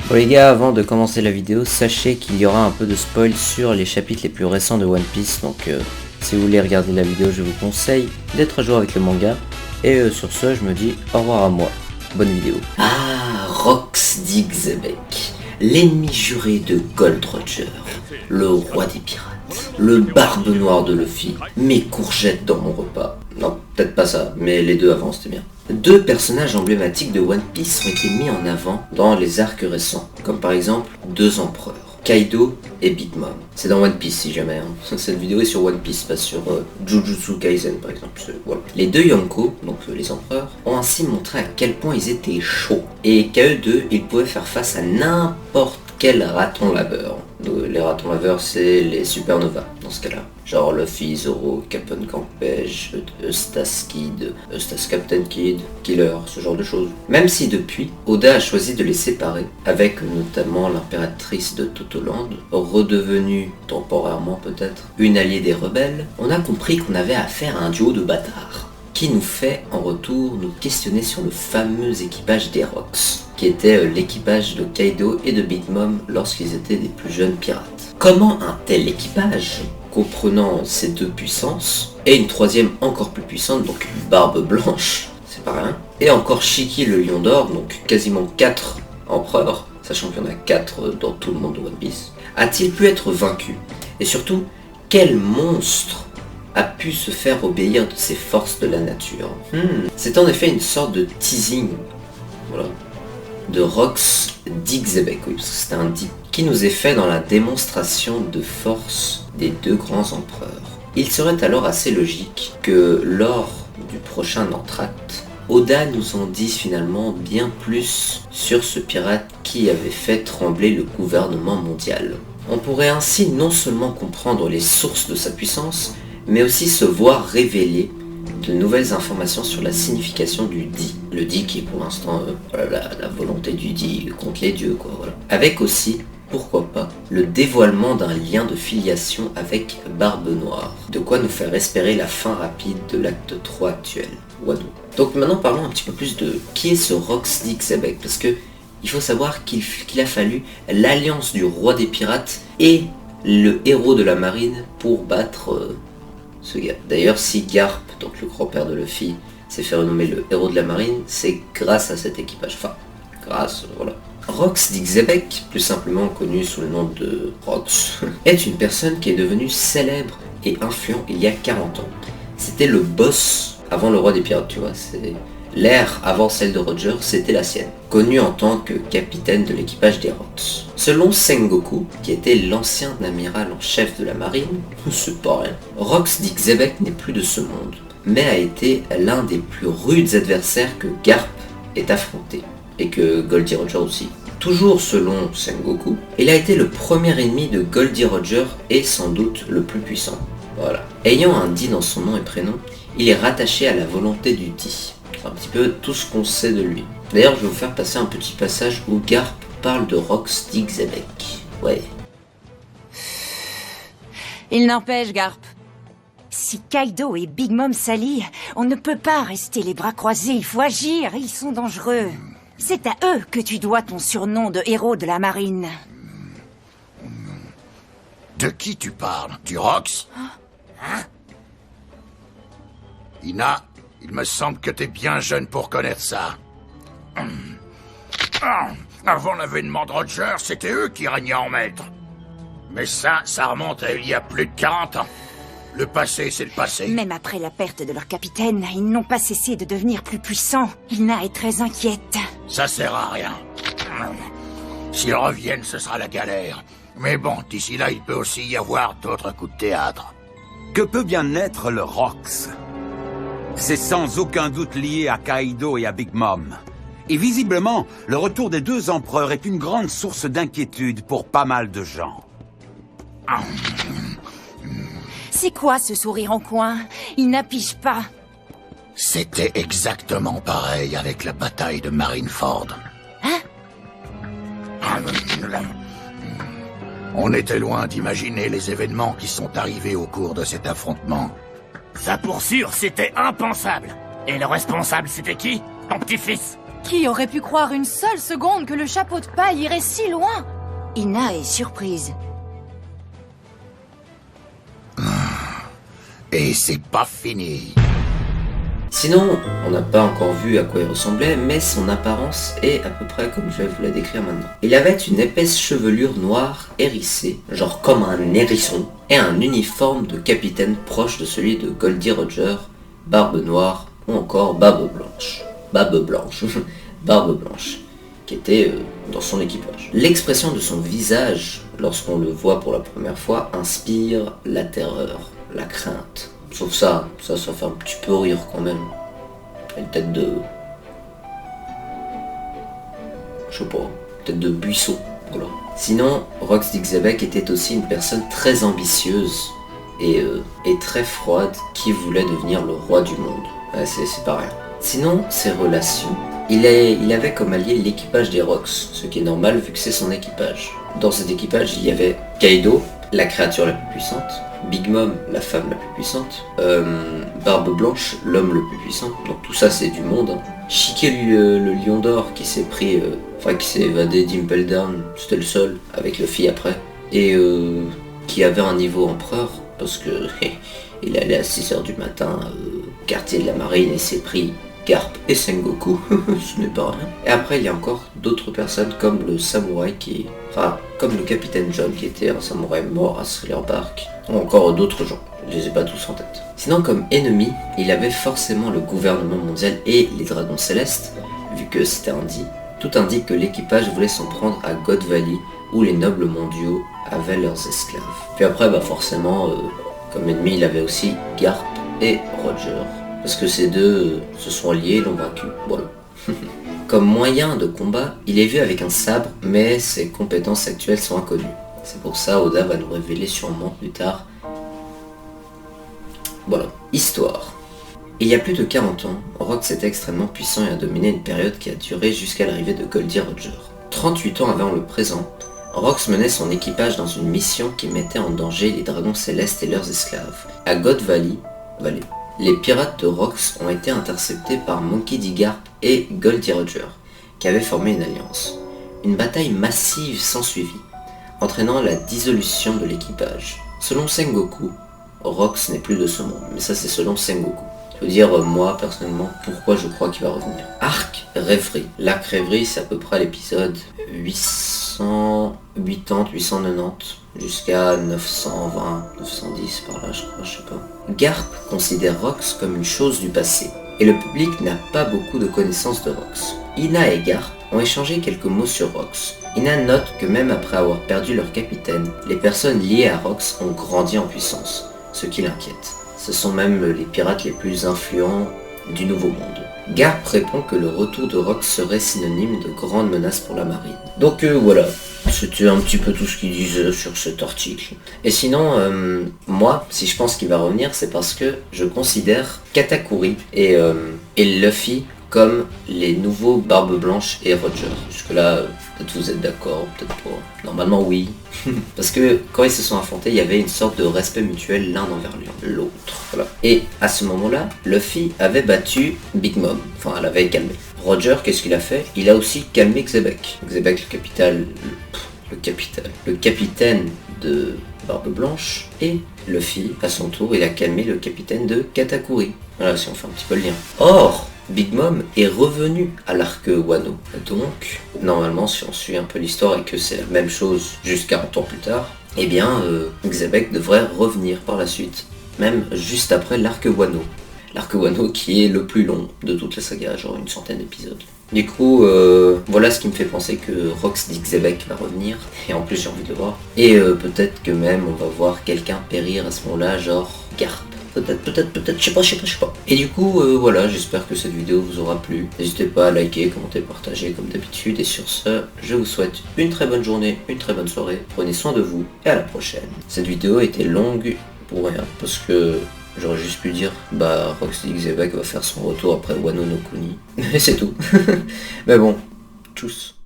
Bon les gars, avant de commencer la vidéo, sachez qu'il y aura un peu de spoil sur les chapitres les plus récents de One Piece, donc si vous voulez regarder la vidéo, je vous conseille d'être à jour avec le manga. Et sur ce, je me dis au revoir à moi. Bonne vidéo. Ah, Rox Digzebek, l'ennemi juré de Gold Roger, le roi des pirates, le barbe noire de Luffy, mes courgettes dans mon repas. Non, peut-être pas ça, mais les deux avant c'était bien. Deux personnages emblématiques de One Piece ont été mis en avant dans les arcs récents, comme par exemple deux empereurs, Kaido et Big Mom. C'est dans One Piece si jamais, hein. Cette vidéo est sur One Piece, pas sur Jujutsu Kaisen par exemple. Voilà. Les deux Yonko, donc les empereurs, ont ainsi montré à quel point ils étaient chauds, et qu'à eux deux, ils pouvaient faire face à n'importe quel raton laveur. Les ratons laveurs, c'est les supernovas dans ce cas-là. Genre Luffy, Zoro, Captain Campège, Eustace Kid, Eustace Captain Kid, Killer, ce genre de choses. Même si depuis, Oda a choisi de les séparer, avec notamment l'impératrice de Totoland, redevenue, temporairement peut-être, une alliée des rebelles, on a compris qu'on avait affaire à un duo de bâtards, qui nous fait en retour nous questionner sur le fameux équipage des Rox, qui était l'équipage de Kaido et de Big Mom lorsqu'ils étaient des plus jeunes pirates. Comment un tel équipage, comprenant ces deux puissances, et une troisième encore plus puissante, donc une barbe blanche, c'est pas rien, et encore Shiki le lion d'or, donc quasiment 4 empereurs, sachant qu'il y en a 4 dans tout le monde de One Piece, a-t-il pu être vaincu? Et surtout, quel monstre a pu se faire obéir de ces forces de la nature? C'est en effet une sorte de teasing, voilà, de Rox Digzebek, oui, parce que c'était un dit, qui nous est fait dans la démonstration de force des deux grands empereurs. Il serait alors assez logique que lors du prochain entracte, Oda nous en dise finalement bien plus sur ce pirate qui avait fait trembler le gouvernement mondial. On pourrait ainsi non seulement comprendre les sources de sa puissance, mais aussi se voir révéler de nouvelles informations sur la signification du Di. Le Di qui est pour l'instant la volonté du Di contre les dieux, quoi, voilà. Avec aussi, pourquoi pas, le dévoilement d'un lien de filiation avec Barbe Noire. De quoi nous faire espérer la fin rapide de l'acte 3 actuel, Wano. Donc maintenant parlons un petit peu plus de qui est ce Rox Digzebek, parce que il faut savoir qu'il a fallu l'alliance du roi des pirates et le héros de la marine pour battre ce gars. D'ailleurs, si Garp, donc le grand-père de Luffy, s'est fait renommer le héros de la marine, c'est grâce à cet équipage. Enfin, grâce, voilà. Rox Digzebek, plus simplement connu sous le nom de Rox, est une personne qui est devenue célèbre et influente il y a 40 ans. C'était le boss avant le roi des pirates, tu vois, c'est l'ère avant celle de Roger, c'était la sienne, connu en tant que capitaine de l'équipage des Rox. Selon Sengoku, qui était l'ancien amiral en chef de la marine, c'est pas rien, Rox Digzebek n'est plus de ce monde, mais a été l'un des plus rudes adversaires que Garp ait affronté, et que Goldie Roger aussi. Toujours selon Sengoku, il a été le premier ennemi de Goldie Roger et sans doute le plus puissant. Voilà. Ayant un Di dans son nom et prénom, il est rattaché à la volonté du Di. Un petit peu tout ce qu'on sait de lui. D'ailleurs, je vais vous faire passer un petit passage où Garp parle de Rox Digzebek. Ouais. Il n'empêche, Garp. Si Kaido et Big Mom s'allient, on ne peut pas rester les bras croisés, il faut agir, ils sont dangereux. C'est à eux que tu dois ton surnom de héros de la marine. De qui tu parles? Du Rox? Hein? Ina, il me semble que t'es bien jeune pour connaître ça. Avant l'avènement de Roger, c'était eux qui régnaient en maître. Mais ça remonte à il y a plus de 40 ans. Le passé, c'est le passé. Même après la perte de leur capitaine, ils n'ont pas cessé de devenir plus puissants. Ina est très inquiète. Ça sert à rien. S'ils reviennent, ce sera la galère. Mais bon, d'ici là, il peut aussi y avoir d'autres coups de théâtre. Que peut bien naître le Rox? C'est sans aucun doute lié à Kaido et à Big Mom. Et visiblement, le retour des deux empereurs est une grande source d'inquiétude pour pas mal de gens. C'est quoi ce sourire en coin? Il n'appiche pas. C'était exactement pareil avec la bataille de Marineford. Hein? On était loin d'imaginer les événements qui sont arrivés au cours de cet affrontement. Ça pour sûr, c'était impensable. Et le responsable, c'était qui? Ton petit-fils? Qui aurait pu croire une seule seconde que le chapeau de paille irait si loin? Ina est surprise. Et c'est pas fini. Sinon, on n'a pas encore vu à quoi il ressemblait, mais son apparence est à peu près comme je vais vous la décrire maintenant. Il avait une épaisse chevelure noire hérissée, genre comme un hérisson, et un uniforme de capitaine proche de celui de Goldie Roger, barbe noire ou encore barbe blanche. Barbe blanche, qui était dans son équipage. L'expression de son visage, lorsqu'on le voit pour la première fois, inspire la terreur, la crainte. Sauf ça fait un petit peu rire quand même. Une tête de... je sais pas, tête de buisson, voilà. Sinon, Rox Dixabec était aussi une personne très ambitieuse et très froide qui voulait devenir le roi du monde. Ouais, c'est pas rien. Sinon, ses relations... Il avait comme allié l'équipage des Rox, ce qui est normal vu que c'est son équipage. Dans cet équipage, il y avait Kaido, la créature la plus puissante, Big Mom, la femme la plus puissante, Barbe Blanche, l'homme le plus puissant, donc tout ça c'est du monde. Hein. Shike le lion d'or qui s'est pris, qui s'est évadé d'Impel Down, c'était le seul, avec Luffy après, et qui avait un niveau empereur, parce que il allait à 6h du matin au quartier de la marine et s'est pris Garp et Sengoku, ce n'est pas rien. Et après il y a encore d'autres personnes comme le samouraï comme le capitaine John qui était un samouraï mort à Thriller Bark, ou encore d'autres gens, je les ai pas tous en tête. Sinon comme ennemi, il avait forcément le gouvernement mondial et les dragons célestes, vu que c'était dit. Tout indique que l'équipage voulait s'en prendre à God Valley, où les nobles mondiaux avaient leurs esclaves. Puis après forcément, comme ennemi il avait aussi Garp et Roger. Parce que ces deux se sont alliés et l'ont vaincu. Voilà. Comme moyen de combat, il est vu avec un sabre, mais ses compétences actuelles sont inconnues. C'est pour ça Oda va nous révéler sûrement plus tard. Voilà. Histoire. Il y a plus de 40 ans, Rox était extrêmement puissant et a dominé une période qui a duré jusqu'à l'arrivée de Goldie Roger. 38 ans avant le présent, Rox menait son équipage dans une mission qui mettait en danger les dragons célestes et leurs esclaves. À God Valley, les pirates de Rox ont été interceptés par Monkey D. Garp et Goldie Roger, qui avaient formé une alliance. Une bataille massive s'ensuivit, entraînant la dissolution de l'équipage. Selon Sengoku, Rox n'est plus de ce monde, mais ça c'est selon Sengoku. Je veux dire, moi personnellement, pourquoi je crois qu'il va revenir. Arc Rêverie. L'arc Rêverie, c'est à peu près l'épisode 880, 890, jusqu'à 920, 910 par là, je crois, je sais pas. Garp considère Rox comme une chose du passé, et le public n'a pas beaucoup de connaissances de Rox. Ina et Garp ont échangé quelques mots sur Rox. Ina note que même après avoir perdu leur capitaine, les personnes liées à Rox ont grandi en puissance, ce qui l'inquiète. Ce sont même les pirates les plus influents du Nouveau Monde. Garp répond que le retour de Rox serait synonyme de grande menace pour la marine. Donc voilà, c'était un petit peu tout ce qu'ils disent sur cet article. Et sinon, moi, si je pense qu'il va revenir, c'est parce que je considère Katakuri et Luffy comme les nouveaux Barbe Blanche et Roger. Jusque là, peut-être vous êtes d'accord, peut-être pas. Normalement oui. Parce que quand ils se sont affrontés, il y avait une sorte de respect mutuel l'un envers l'autre. Voilà. Et à ce moment-là, Luffy avait battu Big Mom. Enfin, elle avait calmé. Roger, qu'est-ce qu'il a fait? Il a aussi calmé Xebec. Xebec, le capitaine de Barbe Blanche, et Luffy, à son tour, il a calmé le capitaine de Katakuri. Voilà, si on fait un petit peu le lien. Or, Big Mom est revenu à l'arc Wano. Donc, normalement, si on suit un peu l'histoire et que c'est la même chose juste 40 ans plus tard, eh bien, Xebec devrait revenir par la suite, même juste après l'arc Wano. L'arc Wano qui est le plus long de toute la saga, genre une centaine d'épisodes. Du coup, voilà ce qui me fait penser que Rox Dixabec va revenir, et en plus j'ai envie de le voir. Et peut-être que même on va voir quelqu'un périr à ce moment-là, genre Garp. Peut-être, je sais pas. Et du coup, voilà, j'espère que cette vidéo vous aura plu. N'hésitez pas à liker, commenter, partager comme d'habitude. Et sur ce, je vous souhaite une très bonne journée, une très bonne soirée. Prenez soin de vous et à la prochaine. Cette vidéo était longue pour rien, parce que j'aurais juste pu dire, Rox Dixabec va faire son retour après Wano no Kuni. Et c'est tout. Mais bon, tchuss.